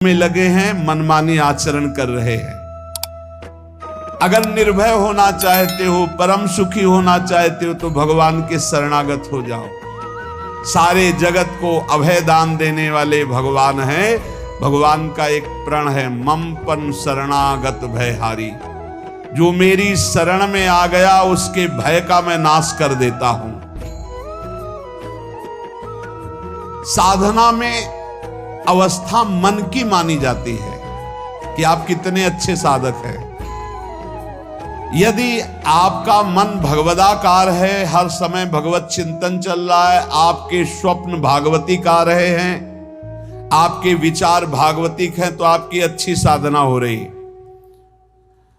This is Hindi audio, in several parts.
में लगे हैं, मनमानी आचरण कर रहे हैं। अगर निर्भय होना चाहते हो, परम सुखी होना चाहते हो, तो भगवान के शरणागत हो जाओ। सारे जगत को अभय दान देने वाले भगवान हैं। भगवान का एक प्रण है, मम पन शरणागत भयहारी। जो मेरी शरण में आ गया उसके भय का मैं नाश कर देता हूं। साधना में अवस्था मन की मानी जाती है कि आप कितने अच्छे साधक हैं। यदि आपका मन भगवदाकार है, हर समय भगवत चिंतन चल रहा है, आपके स्वप्न भागवतीकार रहे हैं, आपके विचार भागवतिक हैं, तो आपकी अच्छी साधना हो रही।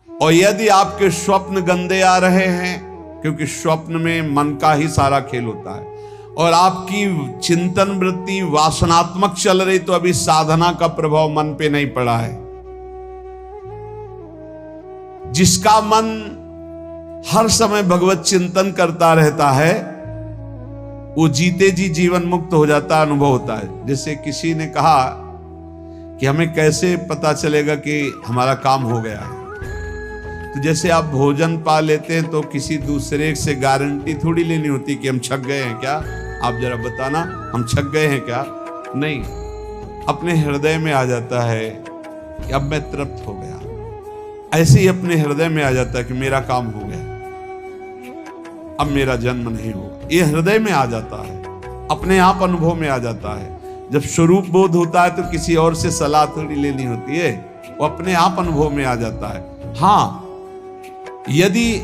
और यदि आपके स्वप्न गंदे आ रहे हैं, क्योंकि स्वप्न में मन का ही सारा खेल होता है, और आपकी चिंतन वृत्ति वासनात्मक चल रही, तो अभी साधना का प्रभाव मन पे नहीं पड़ा है। जिसका मन हर समय भगवत चिंतन करता रहता है, वो जीते जी जीवन मुक्त हो जाता, अनुभव होता है। जैसे किसी ने कहा कि हमें कैसे पता चलेगा कि हमारा काम हो गया है, तो जैसे आप भोजन पा लेते हैं तो किसी दूसरे से गारंटी थोड़ी लेनी होती कि हम छक गए हैं क्या, आप जरा बताना हम छक गए हैं क्या। नहीं, अपने हृदय में आ जाता है कि अब मैं तृप्त हो गया। ऐसे ही अपने हृदय में आ जाता है कि मेरा काम हो गया, अब मेरा जन्म नहीं होगा। ये हृदय में आ जाता है, अपने आप अनुभव में आ जाता है। जब स्वरूप बोध होता है तो किसी और से सलाह थोड़ी लेनी होती है, वो अपने आप अनुभव में आ जाता है। हाँ, यदि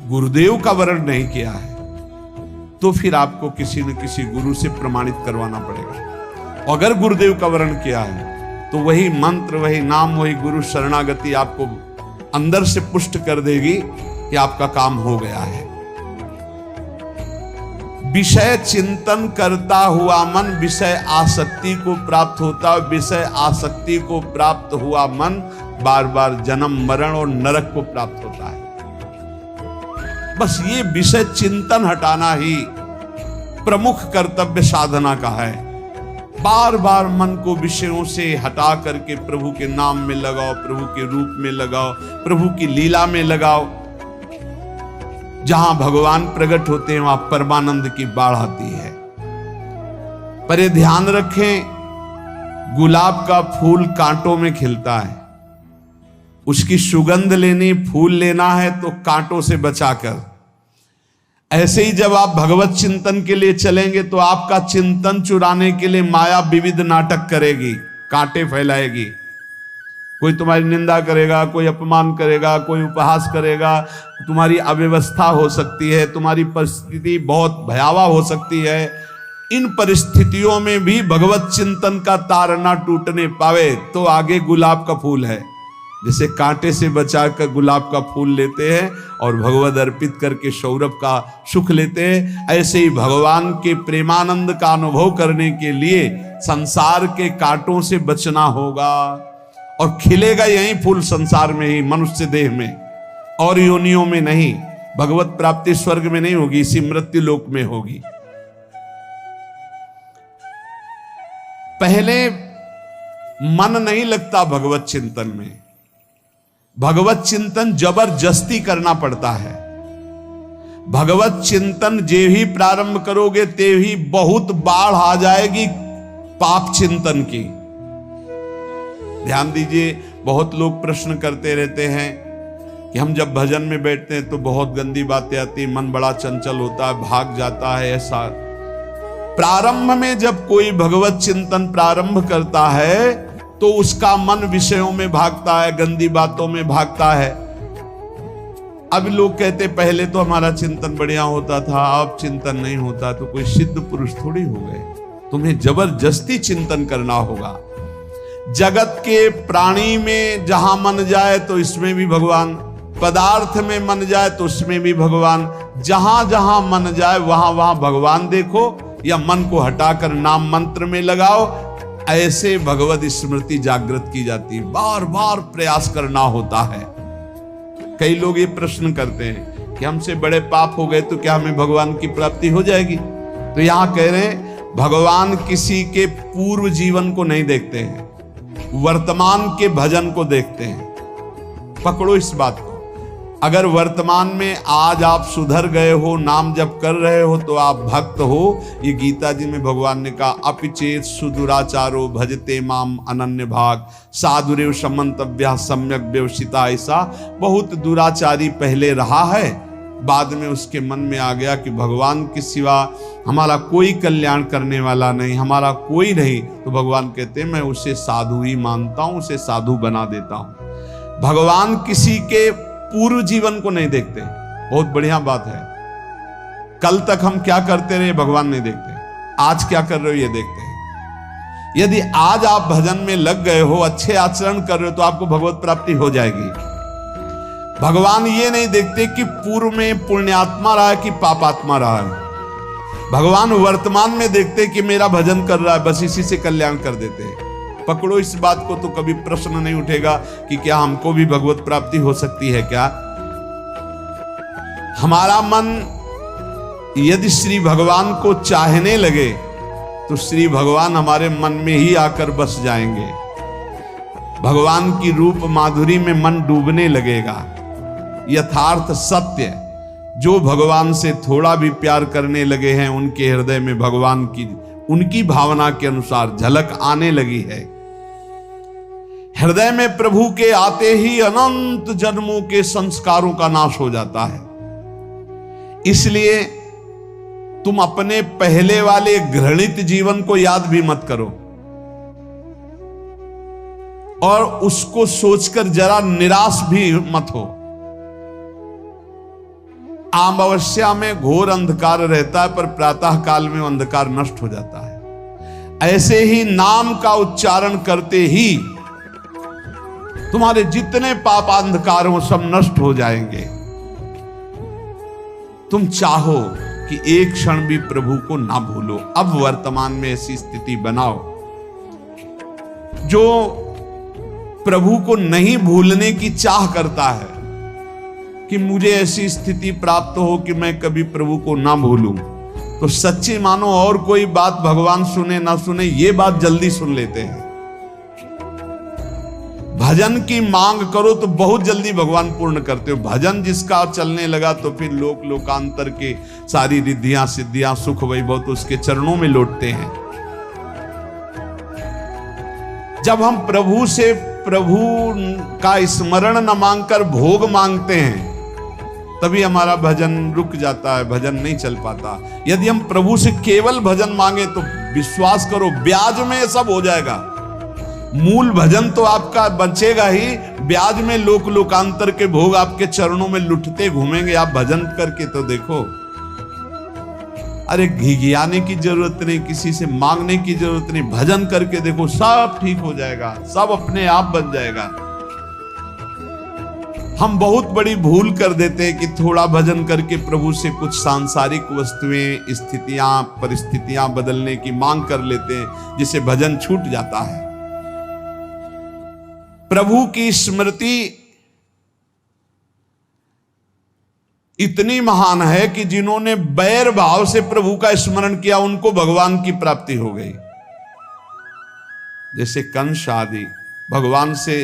गुरुदेव का वर्ण नहीं किया है तो फिर आपको किसी न किसी गुरु से प्रमाणित करवाना पड़ेगा। अगर गुरुदेव का वर्ण किया है तो वही मंत्र, वही नाम, वही गुरु शरणागति आपको अंदर से पुष्ट कर देगी कि आपका काम हो गया है। विषय चिंतन करता हुआ मन विषय आसक्ति को प्राप्त होता है। विषय आसक्ति को प्राप्त हुआ मन बार बार जन्म मरण और नरक को प्राप्त होता है। बस ये विषय चिंतन हटाना ही प्रमुख कर्तव्य साधना का है। बार बार मन को विषयों से हटा करके प्रभु के नाम में लगाओ, प्रभु के रूप में लगाओ, प्रभु की लीला में लगाओ। जहां भगवान प्रकट होते हैं वहां परमानंद की बाढ़ आती है। पर ये ध्यान रखें, गुलाब का फूल कांटों में खिलता है। उसकी सुगंध लेनी, फूल लेना है तो कांटों से बचाकर। ऐसे ही जब आप भगवत चिंतन के लिए चलेंगे तो आपका चिंतन चुराने के लिए माया विविध नाटक करेगी, कांटे फैलाएगी। कोई तुम्हारी निंदा करेगा, कोई अपमान करेगा, कोई उपहास करेगा, तुम्हारी अव्यवस्था हो सकती है, तुम्हारी परिस्थिति बहुत भयावह हो सकती है। इन परिस्थितियों में भी भगवत चिंतन का तार ना टूटने पावे तो आगे गुलाब का फूल है। जैसे कांटे से बचाकर गुलाब का फूल लेते हैं और भगवद अर्पित करके सौरभ का सुख लेते हैं, ऐसे ही भगवान के प्रेमानंद का अनुभव करने के लिए संसार के कांटों से बचना होगा। और खिलेगा यही फूल संसार में ही, मनुष्य देह में, और योनियों में नहीं। भगवत प्राप्ति स्वर्ग में नहीं होगी, इसी मृत्यु लोक में होगी। पहले मन नहीं लगता भगवत चिंतन में। भगवत चिंतन जबरदस्ती करना पड़ता है। भगवत चिंतन जे ही प्रारंभ करोगे ते ही बहुत बाढ़ आ जाएगी पाप चिंतन की। ध्यान दीजिए, बहुत लोग प्रश्न करते रहते हैं कि हम जब भजन में बैठते हैं तो बहुत गंदी बातें आती है, मन बड़ा चंचल होता है, भाग जाता है। ऐसा प्रारंभ में जब कोई भगवत चिंतन प्रारंभ करता है तो उसका मन विषयों में भागता है, गंदी बातों में भागता है। अब लोग कहते पहले तो हमारा चिंतन बढ़िया होता था, अब चिंतन नहीं होता। तो कोई सिद्ध पुरुष थोड़ी हो गए, तुम्हें जबरदस्ती चिंतन करना होगा। जगत के प्राणी में जहां मन जाए तो इसमें भी भगवान, पदार्थ में मन जाए तो उसमें भी भगवान। जहां जहां मन जाए वहां वहां भगवान देखो, या मन को हटाकर नाम मंत्र में लगाओ। ऐसे भगवत स्मृति जागृत की जाती है। बार बार प्रयास करना होता है। कई लोग ये प्रश्न करते हैं कि हमसे बड़े पाप हो गए तो क्या हमें भगवान की प्राप्ति हो जाएगी? तो यहां कह रहे हैं भगवान किसी के पूर्व जीवन को नहीं देखते हैं, वर्तमान के भजन को देखते हैं। पकड़ो इस बात को। अगर वर्तमान में आज आप सुधर गए हो, नाम जप कर रहे हो, तो आप भक्त हो। ये गीता जी में भगवान ने कहा, अपिचेत सुदुराचारो भजते माम अनन्य भाग साधुरेव समन्तव्या सम्यक व्यवसिता। ऐसा बहुत दुराचारी पहले रहा है, बाद में उसके मन में आ गया कि भगवान के सिवा हमारा कोई कल्याण करने वाला नहीं, हमारा कोई नहीं, तो भगवान कहते हैं मैं उसे साधु ही मानता हूं, उसे साधु बना देता हूं। भगवान किसी के पूर्व जीवन को नहीं देखते। बहुत बढ़िया बात है। कल तक हम क्या करते रहे भगवान नहीं देखते, आज क्या कर रहे हो ये देखते हैं। यदि आज आप भजन में लग गए हो, अच्छे आचरण कर रहे हो, तो आपको भगवत प्राप्ति हो जाएगी। भगवान ये नहीं देखते कि पूर्व में पुण्यात्मा रहा है कि पापात्मा रहा है। भगवान वर्तमान में देखते कि मेरा भजन कर रहा है, बस इसी से कल्याण कर देते हैं। पकड़ो इस बात को, तो कभी प्रश्न नहीं उठेगा कि क्या हमको भी भगवत प्राप्ति हो सकती है क्या। हमारा मन यदि श्री भगवान को चाहने लगे तो श्री भगवान हमारे मन में ही आकर बस जाएंगे। भगवान की रूप माधुरी में मन डूबने लगेगा। यथार्थ सत्य, जो भगवान से थोड़ा भी प्यार करने लगे हैं, उनके हृदय में भगवान की उनकी भावना के अनुसार झलक आने लगी है। हृदय में प्रभु के आते ही अनंत जन्मों के संस्कारों का नाश हो जाता है। इसलिए तुम अपने पहले वाले घृणित जीवन को याद भी मत करो और उसको सोचकर जरा निराश भी मत हो। अमावस्या में घोर अंधकार रहता है, पर प्रातः काल में अंधकार नष्ट हो जाता है। ऐसे ही नाम का उच्चारण करते ही तुम्हारे जितने पाप अंधकार हो सब नष्ट हो जाएंगे। तुम चाहो कि एक क्षण भी प्रभु को ना भूलो। अब वर्तमान में ऐसी स्थिति बनाओ। जो प्रभु को नहीं भूलने की चाह करता है कि मुझे ऐसी स्थिति प्राप्त हो कि मैं कभी प्रभु को ना भूलूं, तो सच्ची मानो और कोई बात भगवान सुने ना सुने, ये बात जल्दी सुन लेते हैं। भजन की मांग करो तो बहुत जल्दी भगवान पूर्ण करते हो। भजन जिसका चलने लगा तो फिर लोक लोकांतर के सारी रिद्धियां सिद्धियां सुख वैभव तो उसके चरणों में लौटते हैं। जब हम प्रभु से प्रभु का स्मरण न मांगकर भोग मांगते हैं, तभी हमारा भजन रुक जाता है, भजन नहीं चल पाता। यदि हम प्रभु से केवल भजन मांगे तो विश्वास करो ब्याज में सब हो जाएगा। मूल भजन तो आपका बचेगा ही, ब्याज में लोक लोकांतर के भोग आपके चरणों में लुटते घूमेंगे। आप भजन करके तो देखो। अरे घिघियाने की जरूरत नहीं, किसी से मांगने की जरूरत नहीं, भजन करके देखो, सब ठीक हो जाएगा, सब अपने आप बन जाएगा। हम बहुत बड़ी भूल कर देते हैं कि थोड़ा भजन करके प्रभु से कुछ सांसारिक वस्तुएं, स्थितियां, परिस्थितियां बदलने की मांग कर लेते हैं, जिससे भजन छूट जाता है। प्रभु की स्मृति इतनी महान है कि जिन्होंने बैर भाव से प्रभु का स्मरण किया उनको भगवान की प्राप्ति हो गई। जैसे कंस आदि भगवान से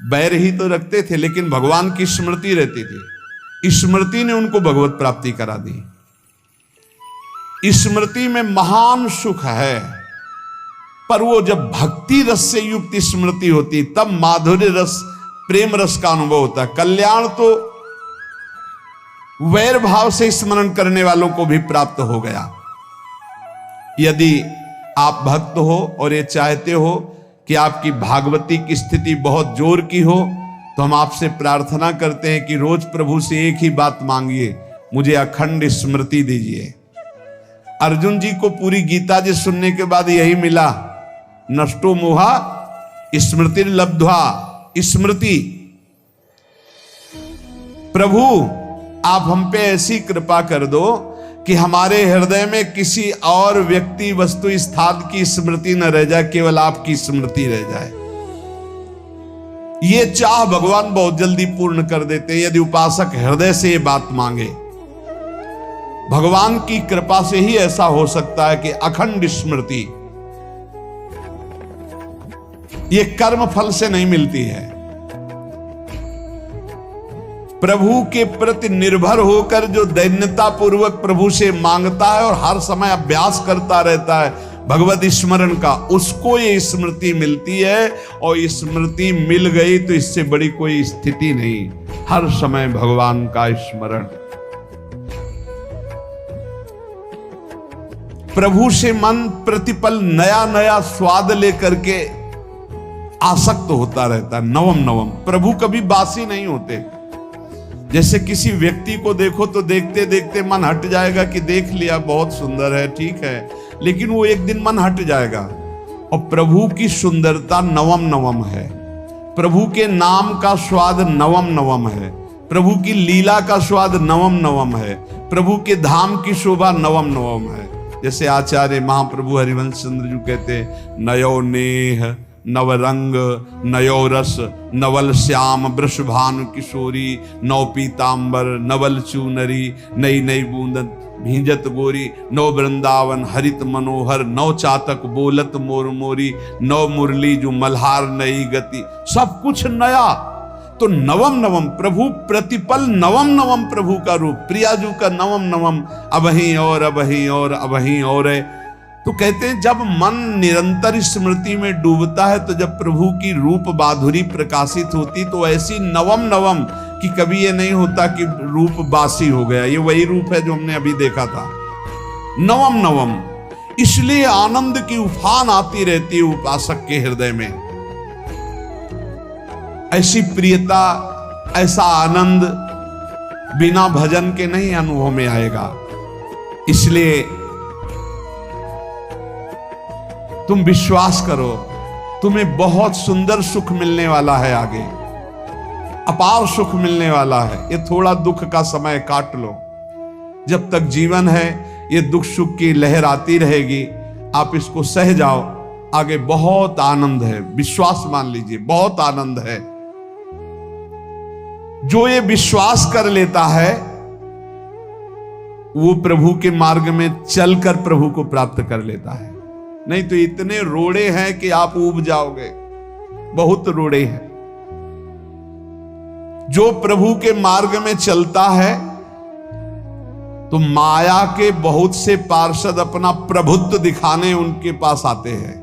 बैर ही तो रखते थे, लेकिन भगवान की स्मृति रहती थी। स्मृति ने उनको भगवत प्राप्ति करा दी। स्मृति में महान सुख है, पर वो जब भक्ति रस से युक्त स्मृति होती तब माधुर्य रस, प्रेम रस का अनुभव होता है। कल्याण तो वैर भाव से स्मरण करने वालों को भी प्राप्त हो गया। यदि आप भक्त हो और ये चाहते हो कि आपकी भागवती की स्थिति बहुत जोर की हो, तो हम आपसे प्रार्थना करते हैं कि रोज प्रभु से एक ही बात मांगिए, मुझे अखंड स्मृति दीजिए। अर्जुन जी को पूरी गीता जी सुनने के बाद यही मिला, नष्टो मोहा स्मृति लब्ध्वा। स्मृति, प्रभु आप हम पे ऐसी कृपा कर दो कि हमारे हृदय में किसी और व्यक्ति, वस्तु, स्थान की स्मृति न रह जाए, केवल आपकी स्मृति रह जाए। ये चाह भगवान बहुत जल्दी पूर्ण कर देते हैं यदि उपासक हृदय से ये बात मांगे। भगवान की कृपा से ही ऐसा हो सकता है कि अखंड स्मृति ये कर्म फल से नहीं मिलती है। प्रभु के प्रति निर्भर होकर जो दैन्यता पूर्वक प्रभु से मांगता है और हर समय अभ्यास करता रहता है भगवत स्मरण का, उसको ये स्मृति मिलती है। और स्मृति मिल गई तो इससे बड़ी कोई स्थिति नहीं, हर समय भगवान का स्मरण। प्रभु से मन प्रतिपल नया नया स्वाद लेकर के आसक्त होता रहता है, नवम नवम। प्रभु कभी बासी नहीं होते। जैसे किसी व्यक्ति को देखो तो देखते देखते मन हट जाएगा कि देख लिया, बहुत सुंदर है, ठीक है, लेकिन वो एक दिन मन हट जाएगा। और प्रभु की सुंदरता नवम नवम है, प्रभु के नाम का स्वाद नवम नवम है, प्रभु की लीला का स्वाद नवम नवम है, प्रभु के धाम की शोभा नवम नवम है। जैसे आचार्य महाप्रभु हरिवंश चंद्र जी कहते, नयो नेह नवरंग नयो रस नवल श्याम वृषभानु किशोरी, नौ पीतांबर नवल चूनरी, नई नई बूंदन भींजत गोरी, नौ वृंदावन हरित मनोहर, नौ चातक बोलत मोर मोरी, नौ मुरली जो मल्हार नई गति, सब कुछ नया। तो नवम नवम प्रभु प्रतिपल नवम नवम प्रभु का रूप, प्रियाजू का नवम नवम, अबहीं और अबहीं और अबहीं और है। तो कहते हैं जब मन निरंतर स्मृति में डूबता है तो जब प्रभु की रूप माधुरी प्रकाशित होती तो ऐसी नवम नवम कि कभी ये नहीं होता कि रूप बासी हो गया। ये वही रूप है जो हमने अभी देखा था, नवम नवम। इसलिए आनंद की उफान आती रहती है उपासक के हृदय में। ऐसी प्रियता, ऐसा आनंद बिना भजन के नहीं अनुभव में आएगा। इसलिए तुम विश्वास करो, तुम्हें बहुत सुंदर सुख मिलने वाला है, आगे अपार सुख मिलने वाला है। ये थोड़ा दुख का समय काट लो, जब तक जीवन है ये दुख सुख की लहर आती रहेगी, आप इसको सह जाओ, आगे बहुत आनंद है, विश्वास मान लीजिए, बहुत आनंद है। जो ये विश्वास कर लेता है वो प्रभु के मार्ग में चलकर प्रभु को प्राप्त कर लेता है। नहीं तो इतने रोड़े हैं कि आप ऊब जाओगे, बहुत रोड़े हैं। जो प्रभु के मार्ग में चलता है तो माया के बहुत से पार्षद अपना प्रभुत्व दिखाने उनके पास आते हैं,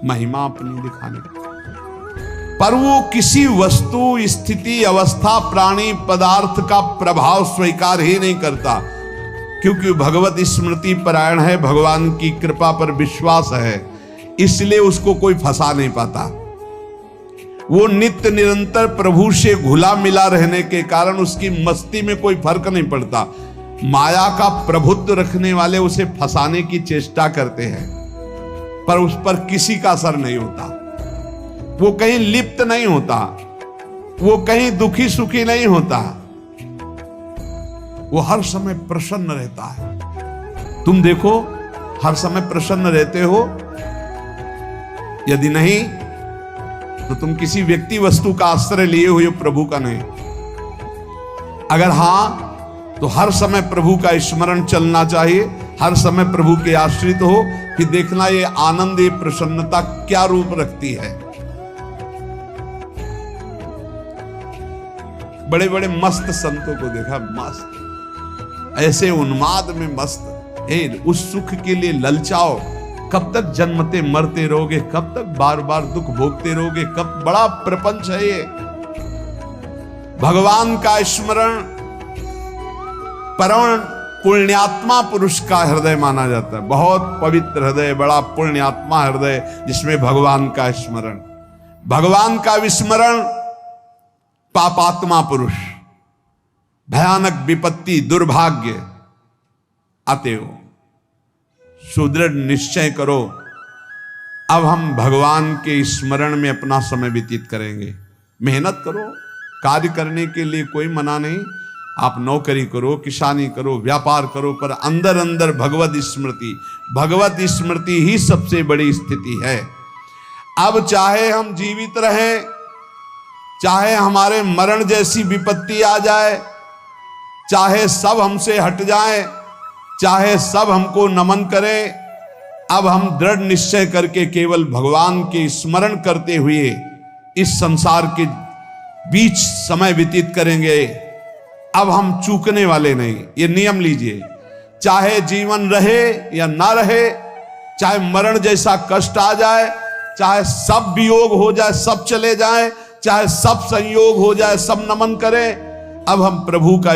महिमा अपनी दिखाने, पर वो किसी वस्तु स्थिति अवस्था प्राणी पदार्थ का प्रभाव स्वीकार ही नहीं करता, क्योंकि भगवत स्मृति परायण है, भगवान की कृपा पर विश्वास है, इसलिए उसको कोई फंसा नहीं पाता। वो नित्य निरंतर प्रभु से घुला मिला रहने के कारण उसकी मस्ती में कोई फर्क नहीं पड़ता। माया का प्रभुत्व रखने वाले उसे फंसाने की चेष्टा करते हैं, पर उस पर किसी का असर नहीं होता। वो कहीं लिप्त नहीं होता, वो कहीं दुखी सुखी नहीं होता, वो हर समय प्रसन्न रहता है। तुम देखो, हर समय प्रसन्न रहते हो? यदि नहीं तो तुम किसी व्यक्ति वस्तु का आश्रय लिए हुए प्रभु का नहीं। अगर हां तो हर समय प्रभु का स्मरण चलना चाहिए, हर समय प्रभु के आश्रित हो, कि देखना ये आनंद, ये प्रसन्नता क्या रूप रखती है। बड़े बड़े मस्त संतों को देखा, मस्त ऐसे उन्माद में मस्त है। उस सुख के लिए ललचाओ, कब तक जन्मते मरते रहोगे, कब तक बार बार दुख भोगते रहोगे, कब? बड़ा प्रपंच है ये। भगवान का स्मरण परम पुण्यात्मा पुरुष का हृदय माना जाता है, बहुत पवित्र हृदय, बड़ा पुण्यात्मा हृदय जिसमें भगवान का स्मरण। भगवान का विस्मरण पापात्मा पुरुष, भयानक विपत्ति दुर्भाग्य आते हो। सुदृढ़ निश्चय करो, अब हम भगवान के स्मरण में अपना समय व्यतीत करेंगे। मेहनत करो, कार्य करने के लिए कोई मना नहीं, आप नौकरी करो, किसानी करो, व्यापार करो, पर अंदर अंदर भगवत स्मृति ही सबसे बड़ी स्थिति है। अब चाहे हम जीवित रहें, चाहे हमारे मरण जैसी विपत्ति आ जाए, चाहे सब हमसे हट जाए, चाहे सब हमको नमन करें, अब हम दृढ़ निश्चय करके केवल भगवान के स्मरण करते हुए इस संसार के बीच समय व्यतीत करेंगे। अब हम चूकने वाले नहीं। ये नियम लीजिए, चाहे जीवन रहे या ना रहे, चाहे मरण जैसा कष्ट आ जाए, चाहे सब वियोग हो जाए, सब चले जाए, चाहे सब संयोग हो जाए, सब नमन करें, अब हम प्रभु का